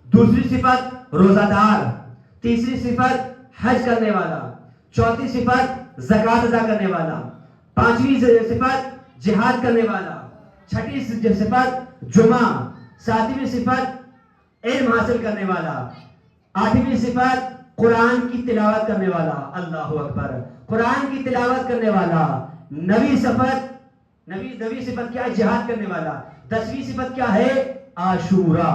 دوسری صفت روزہ دار, تیسری صفت حج کرنے والا, چوتھی صفت زکوٰۃ ادا کرنے والا, پانچویں صفت جہاد کرنے والا, چھٹی صفت جمعہ, ساتویں صفت علم حاصل کرنے والا, آٹھویں صفت قرآن کی تلاوت کرنے والا. اللہ اکبر. قرآن کی تلاوت کرنے والا. نویں صفت کیا ہے؟ جہاد کرنے والا. 10ویں صفت کیا ہے؟ عاشورہ.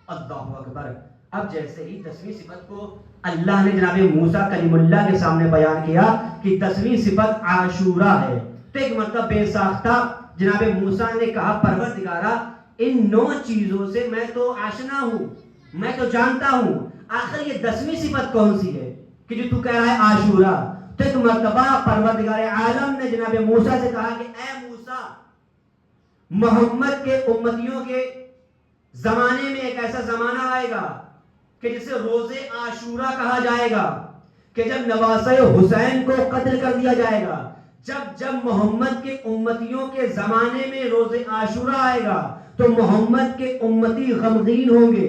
اللہ اکبر. اب جیسے ہی 10ویں صفت کو اللہ نے جناب موسیٰ کلیم اللہ کے سامنے بیان کیا کہ 10ویں صفت عاشورہ ہے, تو ایک مطلب بے ساختہ جناب موسیٰ نے کہا پروردگارا ان 9 چیزوں سے میں تو آشنا ہوں, میں تو جانتا ہوں, آخر یہ 10ویں صفت کون سی ہے کہ جو تو کہہ رہا ہے عاشورہ. تو ایک مرتبہ پروردگار عالم نے جناب موسیٰ سے کہا کہ اے موسیٰ محمد کے امتیوں کے زمانے میں ایک ایسا زمانہ آئے گا کہ جسے روزے عاشورہ کہا جائے گا, کہ جب نواسۂ حسین کو قتل کر دیا جائے گا, جب جب محمد کے امتیوں کے زمانے میں روز عاشورہ آئے گا تو محمد کے امتی غمگین ہوں گے،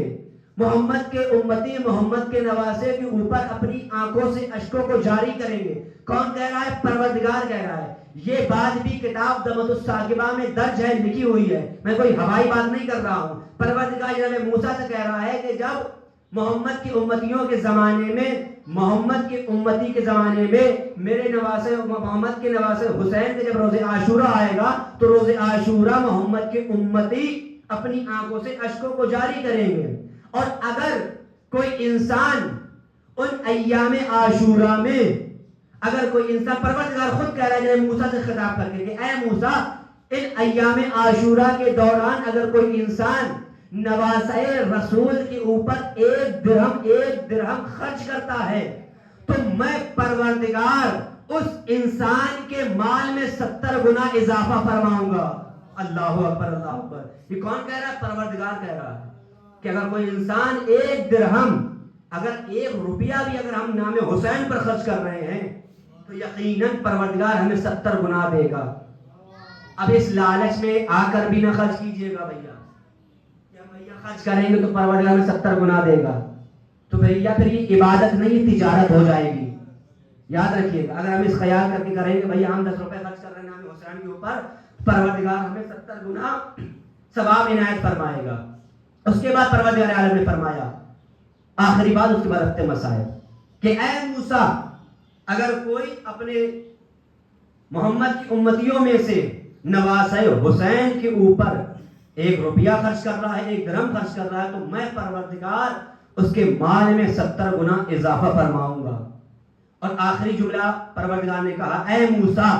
محمد کے امتی محمد کے نواسے کے اوپر اپنی آنکھوں سے اشکوں کو جاری کریں گے۔ کون کہہ رہا ہے؟ پروردگار کہہ رہا ہے۔ یہ بات بھی کتاب دمۃ الثاقبہ میں درج ہے، لکھی ہوئی ہے، میں کوئی ہوائی بات نہیں کر رہا ہوں۔ پروردگار جناب موسیٰ سے کہہ رہا ہے کہ جب محمد کی امتیوں کے زمانے میں، محمد کے امتی کے زمانے میں میرے نواسے محمد کے نواسے حسین کے جب روز عاشورہ آئے گا تو روز عاشورہ محمد کے امتی اپنی آنکھوں سے اشکوں کو جاری کریں گے۔ اور اگر کوئی انسان ان ایام عاشورہ میں، اگر کوئی انسان، پروردگار خود کہہ رہا ہے موسیٰ سے خطاب کر کے کہ اے موسیٰ، ان ایام عاشورہ کے دوران اگر کوئی انسان نواسۂ رسول کے اوپر ایک درہم خرچ کرتا ہے تو میں پروردگار اس انسان کے مال میں 70 گنا اضافہ فرماؤں گا۔ اللہ اکبر، اللہ اکبر۔ یہ کون کہہ رہا ہے؟ پروردگار کہہ رہا ہے کہ اگر کوئی انسان ایک درہم، اگر 1 روپیہ بھی اگر ہم نام حسین پر خرچ کر رہے ہیں تو یقیناً پروردگار ہمیں 70 گنا دے گا۔ اب اس لالچ میں آ کر بھی نہ خرچ کیجئے گا بھیا، خرچ کریں گے تو پروردگار ہمیں 70 گنا دے گا، تو پھر یہ عبادت نہیں، تجارت ہو جائے گی۔ یاد رکھیے گا، اگر ہم اس خیال کر کے کریں گے بھئی ہم 10 روپے خرچ کر رہے ہیں نام حسین کے اوپر، پروردگار ہمیں 70 گنا ثواب عنایت فرمائے گا۔ اس کے بعد پروردگار عالم نے فرمایا آخری بات، اس کے بعد رکھتے مسائل، کہ اے موسیٰ، اگر کوئی اپنے محمد کی امتیوں میں سے نواسۂ حسین کے اوپر 1 روپیہ خرچ کر رہا ہے، 1 درہم خرچ کر رہا ہے، تو میں پروردگار اس کے مال میں 70 گنا اضافہ فرماؤں گا۔ اور آخری جملہ پروردگار نے کہا اے موسیٰ،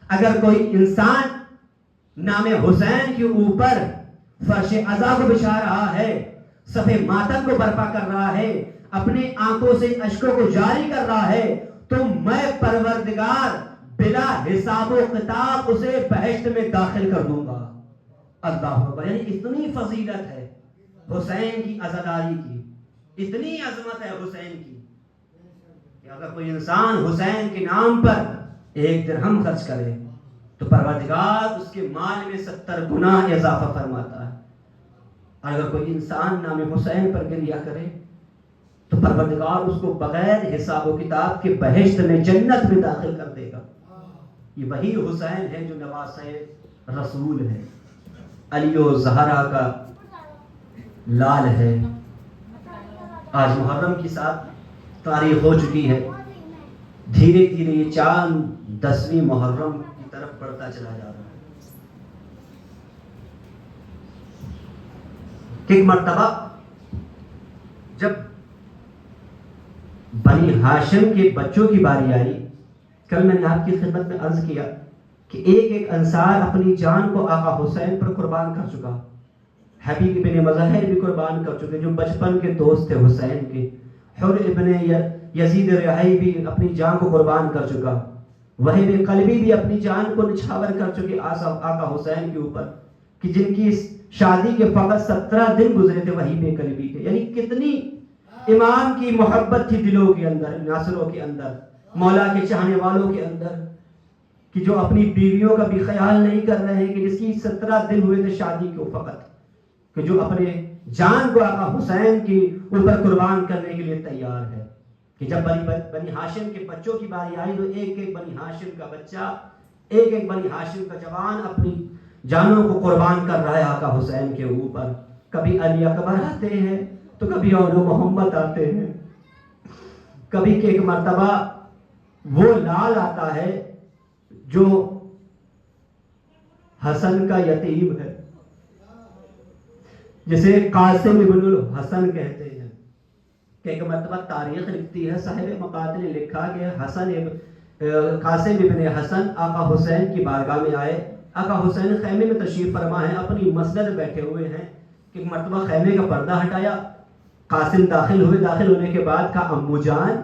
اگر کوئی انسان نام حسین کے اوپر فرش عزا کو بچھا رہا ہے، صف ماتم کو برپا کر رہا ہے، اپنے آنکھوں سے اشکوں کو جاری کر رہا ہے، تو میں پروردگار بلا حساب و کتاب اسے بہشت میں داخل کر دوں گا۔ اللہ اکبر۔ یعنی اتنی فضیلت ہے حسین کی عزاداری کی، اتنی عظمت ہے حسین کی کہ اگر کوئی انسان حسین کے نام پر 1 درہم خرچ کرے تو پروردگار اس کے مال میں 70 گنا اضافہ فرماتا ہے۔ اور اگر کوئی انسان نام حسین پر گریہ کرے تو پروردگار اس کو بغیر حساب و کتاب کے بہشت میں، جنت میں داخل کر دے گا۔ یہ وہی حسین ہے جو نواسۂ رسول ہے، علی و زہرا کا لال ہے۔ آج محرم کی 7 تاریخ ہو چکی ہے، دھیرے دھیرے یہ چاند 10ویں محرم کی طرف بڑھتا چلا جا رہا ہے۔ ایک مرتبہ جب بنی ہاشم کے بچوں کی باری آئی، کل میں نے آپ کی خدمت میں عرض کیا کہ ایک انصار اپنی جان کو آقا حسین پر قربان کر چکا، حبیب ابن مظاہر بھی قربان کر چکے جو بچپن کے دوست تھے حسین کے، حر ابن یزید رہائی بھی اپنی جان کو قربان کر چکا، وہیب قلبی بھی اپنی جان کو نچھاور کر چکے آقا حسین کے اوپر، کہ جن کی شادی کے فقط 17 دن گزرے تھے وہیب قلبی کے۔ یعنی کتنی امام کی محبت تھی دلوں کے اندر، ناصروں کے اندر، مولا کے چاہنے والوں کے اندر، کہ جو اپنی بیویوں کا بھی خیال نہیں کر رہے ہیں، کہ جس کی 17 دن ہوئے تھے شادی کو فقط، کہ جو اپنے جان کو آقا حسین کی اوپر قربان کرنے کے لیے تیار ہے۔ کہ جب بنی ہاشم کے بچوں کی باری آئی تو ایک ایک بنی ہاشم کا بچہ، ایک ایک بنی ہاشم کا جوان اپنی جانوں کو قربان کر رہا ہے آقا حسین کے اوپر۔ کبھی علی اکبر آتے ہیں تو کبھی اور محمد آتے ہیں، کبھی کہ ایک مرتبہ وہ لال آتا ہے جو حسن کا یتیم ہے، جسے قاسم ابن الحسن کہتے ہیں، کہ ایک مرتبہ تاریخ لکھتی ہے، صاحب مقاتل نے لکھا کہ قاسم ابن حسن آقا حسین کی بارگاہ میں آئے، آقا حسین خیمے میں تشریف فرما ہے، اپنی مسند بیٹھے ہوئے ہیں، کہ ایک مرتبہ خیمے کا پردہ ہٹایا، قاسم داخل ہوئے، داخل ہونے کے بعد کہا امو جان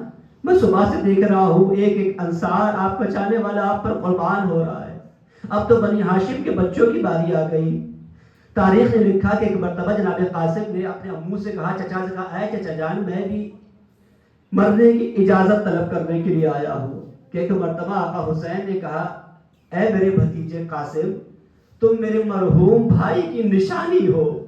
میں صبح سے دیکھ رہا ہوں ایک ایک انصار آپ کا چاہنے والا آپ پر قربان ہو رہا ہے، اب تو بنی ہاشم کے بچوں کی باری آ گئی۔ تاریخ نے لکھا کہ ایک مرتبہ جناب قاسم نے اپنے امو سے کہا، چچا سے کہا، اے چچا جان میں بھی مرنے کی اجازت طلب کرنے کے لیے آیا ہوں، کہ ایک مرتبہ آقا حسین نے کہا اے میرے بھتیجے قاسم، تم میرے مرحوم بھائی کی نشانی ہو،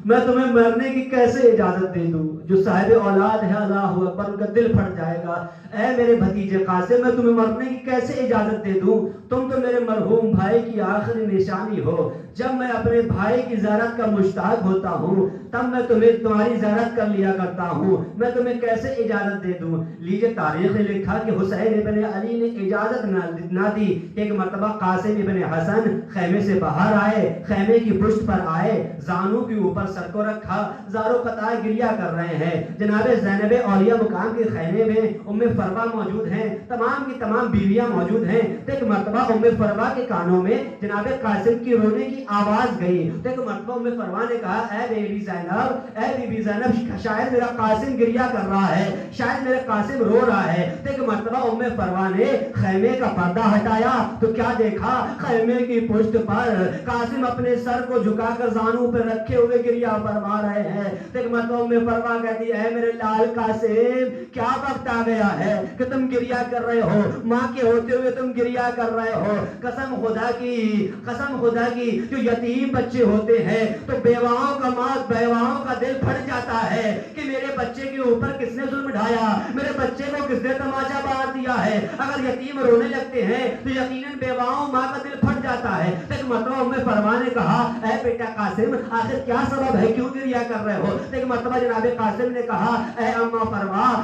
میں تمہیں مرنے کی کیسے اجازت دے دوں؟ جو صاحب اولاد ہے اللہ اکبر، ان کا دل پھٹ جائے گا، اے میرے بھتیجے قاسم میں تمہیں مرنے کی کیسے اجازت دے دوں؟ تم تو میرے مرحوم بھائی کی آخری نشانی ہو، جب میں اپنے بھائی کی زیارت کا مشتاق ہوتا ہوں تب میں تمہاری زیارت کر لیا کرتا ہوں، میں تمہیں کیسے اجازت دے دوں؟ لیجئے تاریخ نے لکھا کہ حسین ابن علی نے اجازت نہ دی۔ ایک مرتبہ قاسم ابن حسن خیمے سے باہر آئے، خیمے کی پشت پر آئے، زانوں کے اوپر سر کو رکھا، زاروں قطار گریہ کر رہے ہیں۔ جناب زینب اولیاء مقام کے خیمے میں ام فروا موجود ہیں، تمام کی تمام بیویاں موجود ہیں۔ تو ایک مرتبہ ام فروا کے کانوں میں جناب قاسم کی رونے کی آواز گئی، تو ایک مرتبہ ام فروا نے کہا a baby Zainab, a baby زینب، شاید میرا قاسم گریہ کر رہا ہے، شاید میرا قاسم رو رہا ہے۔ تو ایک مرتبہ ام فروا نے خیمے کا پردہ ہٹایا تو کیا دیکھا؟ خیمے کی پشت پر قاسم اپنے سر کو جھکا کر زانوں پہ رکھے ہوئے گریہ فرما رہے ہیں۔ تو ایک مرتبہ ام فروا کہتی اے میرے لال قاسم، کیا وقت آ گیا ہے کہ تم گریہ کر رہے ہو؟ ماں کے ہوتے ہوئے تم گریہ کر رہے ہو؟ قسم خدا کی جو یتیم بچے ہوتے ہیں تو بیواؤں کا دل پھٹ جاتا ہے کہ میرے بچے کے اوپر کس نے ظلم ڈھایا، میرے بچے کو کس نے تماچا مار دیا ہے۔ اگر یتیم رونے لگتے ہیں تو یقیناً بیواؤں ماں کا دل پھٹ جاتا ہے۔ ایک مرتبہ ام فرما نے کہا اے بیٹا قاسم، آخر کیا سبب ہے، کیوں گریہ کر رہے ہو؟ ایک مرتبہ جناب قاسم نے کہا اے اما فرما،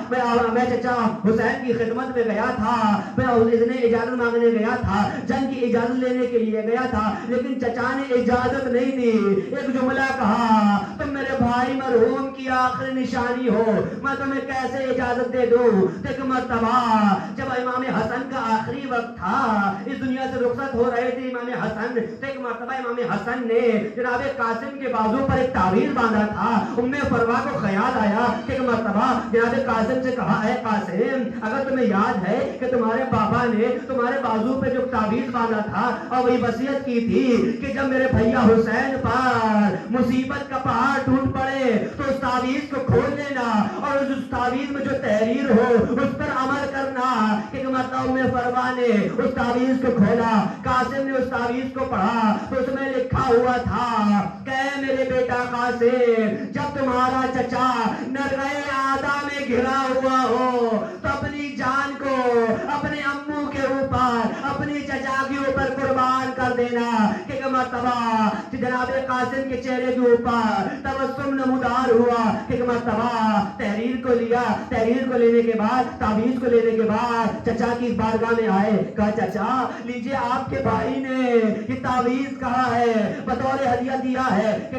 میں چچا حسین کی خدمت میں گیا تھا، میں اجازت مانگنے گیا تھا، جنگ کی اجازت لینے کے لیے گیا تھا، لیکن چچا نے اجازت نہیں دی۔ ایک جملہ کہا تم میرے بھائی مرحوم کی آخری نشانی ہو، میں تمہیں کیسے اجازت دے دوں؟ ایک مرتبہ جب امام حسن کا آخری وقت تھا، اس دنیا سے رخصت ہو رہے تھے امام حسن، تو ایک مرتبہ امام حسن نے جناب قاسم کے بازو پر ایک تعویذ باندھا تھا۔ ام فروا کو خیال آیا کہ ایک مرتبہ جناب قاسم سے کہا اے قاسم، اگر تمہیں یاد ہے کہ تمہارے بابا نے تمہارے بازو پہ جو تعویذ باندھا تھا اور وہی وصیت کی تھی کہ جب میرے بھیا حسین پر مصیبت کا پہاڑ ٹوٹ پڑے تو اس تعویذ کو کھول لینا اور اس تعویذ میں جو تحریر ہو اس پر عمل کرنا۔ کہ مرتبہ ام فروا نے اس تعویذ کو کھولا، قاسم نے اس تعویذ کو پڑھا تو اس میں لکھا ہوا تھا کہ میرے بیٹا قاسم، جب تمہارا چچا نرغے آدھا میں گھرا ہوا ہو تو اپنی جان کو اپنے امو کے اوپر، اپنی چچا کے اوپر قربان کر دینا۔ کہ مرتبہ جناب قاسم کے چہرے کے اوپر تبسم نمودار ہوا۔ کہ مرتبہ تحریر کو لیا، تحریر کو لینے کے بعد، تعویذ کو لینے کے بعد چچا کی بارگاہ میں آئے، کہا چچا لیجئے آپ کے بھائی نے یہ تعویذ کہا ہے، بطور ہدیہ دیا ہے۔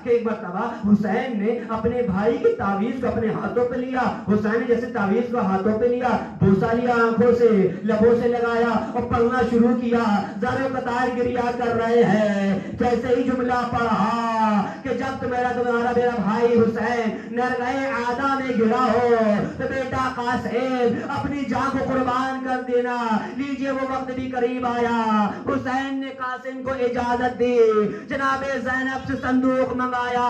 کہ ایک مرتبہ حسین نے اپنے بھائی کی تعویذ کو اپنے ہاتھوں پہ لیا، حسین نے جیسے تعویذ کو ہاتھوں پہ لیا، بوسا لیا آنکھوں سے، لبوں سے لگایا اور پڑھنا شروع کیا۔ زاروں قطار گریہ کر رہے ہیں، جیسے ہی جملہ پڑھا کہ جب تمہارا میرا بھائی حسین نرغے آدھا میں گرا ہو تو بیٹا قاسم اپنی جان کو قربان کر دینا۔ لیجئے وہ وقت بھی قریب آیا، حسین نے قاسم کو اجازت دی، جناب زینب سے صندوق منگایا،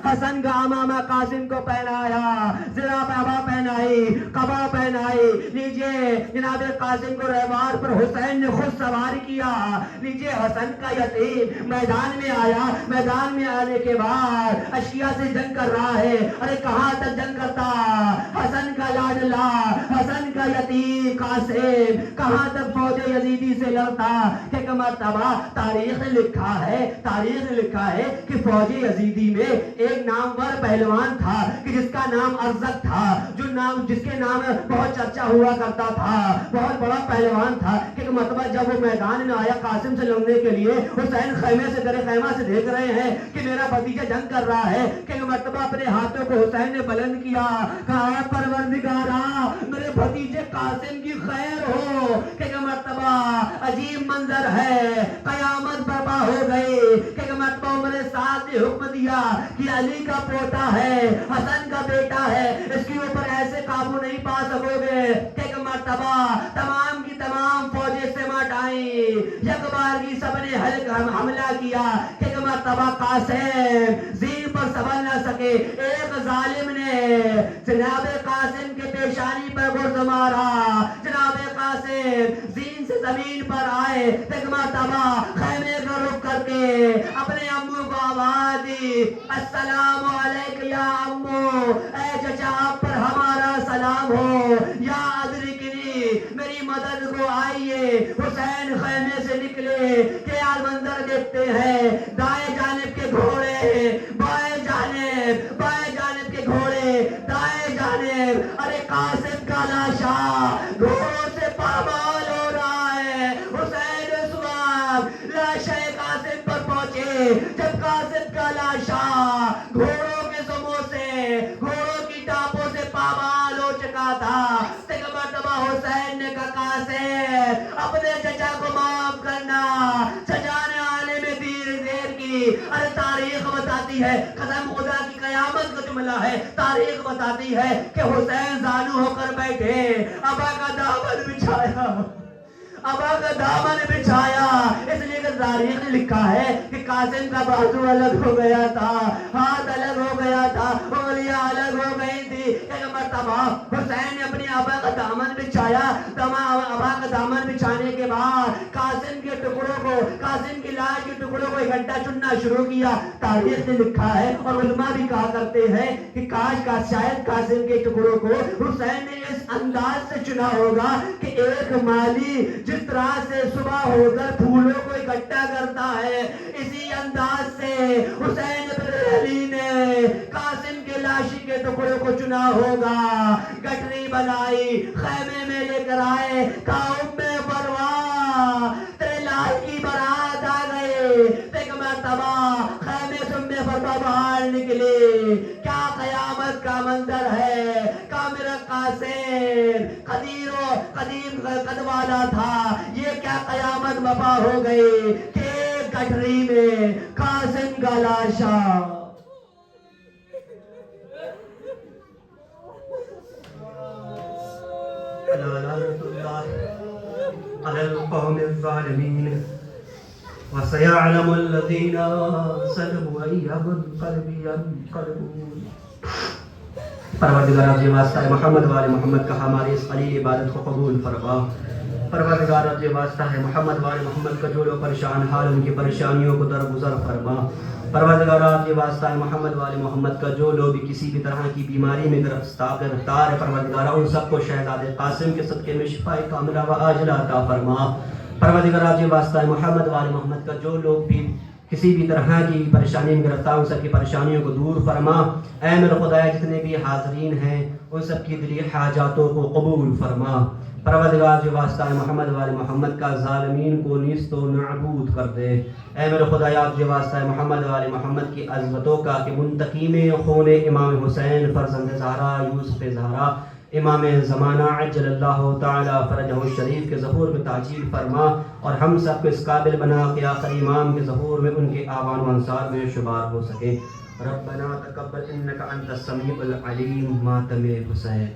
حسن کا امامہ قاسم کو پہنایا، زرا پہبا پہنائی، قبا پہنائی۔ لیجئے جناب قاسم کو رہوار پر حسین نے خود سوار کیا۔ لیجئے حسن کا یتیم میدان میں آیا، میدان میں آنے کے بعد اشکیا سے جنگ کر رہا ہے۔ ارے کہاں تک جنگ کرتا؟ حسن کا لاڈلا، حسن کا یتیم قاسم کہاں تک فوج یزیدی سے لڑتا؟ کہ مرتبہ تاریخ نے لکھا ہے کہ فوج یزیدی میں ایک نامور پہلوان تھا کہ جس کا نام ارزق تھا، جس کے نام بہت چرچا ہوا کرتا تھا، بہت بڑا پہلوان تھا۔ کہ مرتبہ جب وہ میدان میں آیا قاسم سے لڑنے کے لیے، حسین خیمے سے درے خیمہ سے دیکھ رہے ہیں کہ میرا بھتیجا جنگ کر رہا ہے۔ کہ مرتبہ اپنے ہاتھوں کو حسین نے بلند کیا، کہا اے پروردگارا میرے بھتیجے قاسم کی خیر ہو۔ کہ مرتبہ عجیب منظر ہے، قیامت برپا ہو گئی۔ کہ مرتبہ عمر سعد نے حکم دیا کہ علی کا پوتا ہے، حسن کا بیٹا ہے، اس کے اوپر ایسے قابو نہیں پا سکو گے۔ کہ مرتبہ تمام کی تمام فوجیں سمٹ آئیں، یک بار کی سب نے حملہ کیا۔ کہ مرتبہ قاسم زین پر سنبھل نہ سکے، ایک ظالم نے جناب قاسم کے پیشانی پر گرز مارا، جناب قاسم زین زمین سے زمین پر آئے، ایک مرتبہ خیمے کا رخ کر کے اپنے امو کو آواز دی، السلام علیک یا امو، اے چچا آپ پر ہمارا سلام ہو، یا ادرکنی، میری مدد کو آئیے۔ حسین خیمے سے نکلے، کیا منظر دیکھتے ہیں، دائیں جانب کے گھوڑے، بائیں جانب کے گھوڑے، دائیں جانب، ارے قاسم کا لاشا گھوڑوں سے پامال ہو رہا ہے۔ حسین اس وقت لاشا قاسم پر پہنچے، جب قاسم کا لاشا گھوڑوں کے سموں سے، گھوڑوں کی ٹاپوں سے پامال ہو چکا تھا، ایک مرتبہ حسین نے کہا قاسم اپنے چچا کو معاف کرنا۔ چچا نے آنے میں دیر کی، ارے تاریخ بتاتی ہے، قسم خدا کی قیامت کا جملہ ہے، تاریخ بتاتی ہے کہ حسین زانو ہو کر بیٹھے، ابا کا دامن بچھایا، ابا کا دامن بچھایا، اس لیے کہ تاریخ نے لکھا ہے کہ قاسم کا بازو الگ ہو گیا تھا، ہاتھ الگ ہو گیا تھا، انگلیاں الگ ہو گئی تھی۔ ایک مرتبہ حسین نے اپنی ابا کا دامن بچھایا، ابا کا دامن بچھانے کے بعد قاسم کے ٹکڑوں کو، قاسم کی لاش کے ٹکڑوں کو اکٹھا چننا شروع کیا۔ تاریخ نے لکھا ہے اور علماء بھی کہا کرتے ہیں کہ کاش کا شاید قاسم کے ٹکڑوں کو حسین نے اس انداز سے چنا ہوگا کہ ایک مالی جس طرح سے صبح ہو کر پھولوں کو اکٹھا کرتا ہے، اسی انداز سے حسین بن علی نے قاسم کے لاشی کے ٹکڑوں کو چنا ہوگا، گٹری بنائی، خیمے میں لے کر آئے، کہا اُمّے فروا تیرے لال کی برات آ گئے۔ ایک مرتبہ خیمے سے اُمّے فروا باہر نکلی، کیا قیامت کا منظر ہے، کہا میرا قاسم قدیم قد والا تھا، یہ کیا قیامت وفا ہو گئی کہ ایک گٹری میں قاسم کا لاشا۔ لعنت اللہ علی القوم الظالمین وسيعلم الذين ظلموا أي منقلب ينقلبون۔ پروردگار آپ یہ واسطہ ہے محمد وآل محمد کا ہماری اس قلیل عبادت کو قبول فرما۔ پروردگار آپ یہ واسطہ ہے محمد وآل محمد کا جو لوگ پریشان حال ان کی پریشانیوں کو درگزر فرما۔ پروردگار آپ یہ واسطہ ہے محمد وآل محمد کا جو لوگ بھی کسی بھی طرح کی بیماری میں گرفتار ہے، پروردگار ان سب کو شہزاد قاسم کے صدقے میں شفاء کاملہ و عاجلہ عطا فرما۔ پروردگار آپ یہ واسطہ ہے محمد وآل محمد کا جو لوگ بھی کسی بھی طرح کی پریشانی میں گرفتار ان سب کی پریشانیوں کو دور فرما۔ اے میرے خدایا جتنے بھی حاضرین ہیں ان سب کی دلی حاجاتوں کو قبول فرما۔ پروردگار جو واسطہ ہے محمد وآل محمد کا ظالمین کو نیست و نابود کر دے۔ اے میرے خدایا جو واسطہ ہے محمد وآل محمد کی عظمتوں کا کہ منتقیم خون امام حسین فرزند زہرا یوسف زہرا امام زمانہ عجل اللہ تعالی فرجہ الشریف کے ظہور میں تعجیل فرما، اور ہم سب کو اس قابل بنا کہ آخری امام کے ظہور میں ان کے آوان و انصار میں شمار ہو سکے۔ ربنا تقبل انک انت السمیع العلیم ماتم حسین۔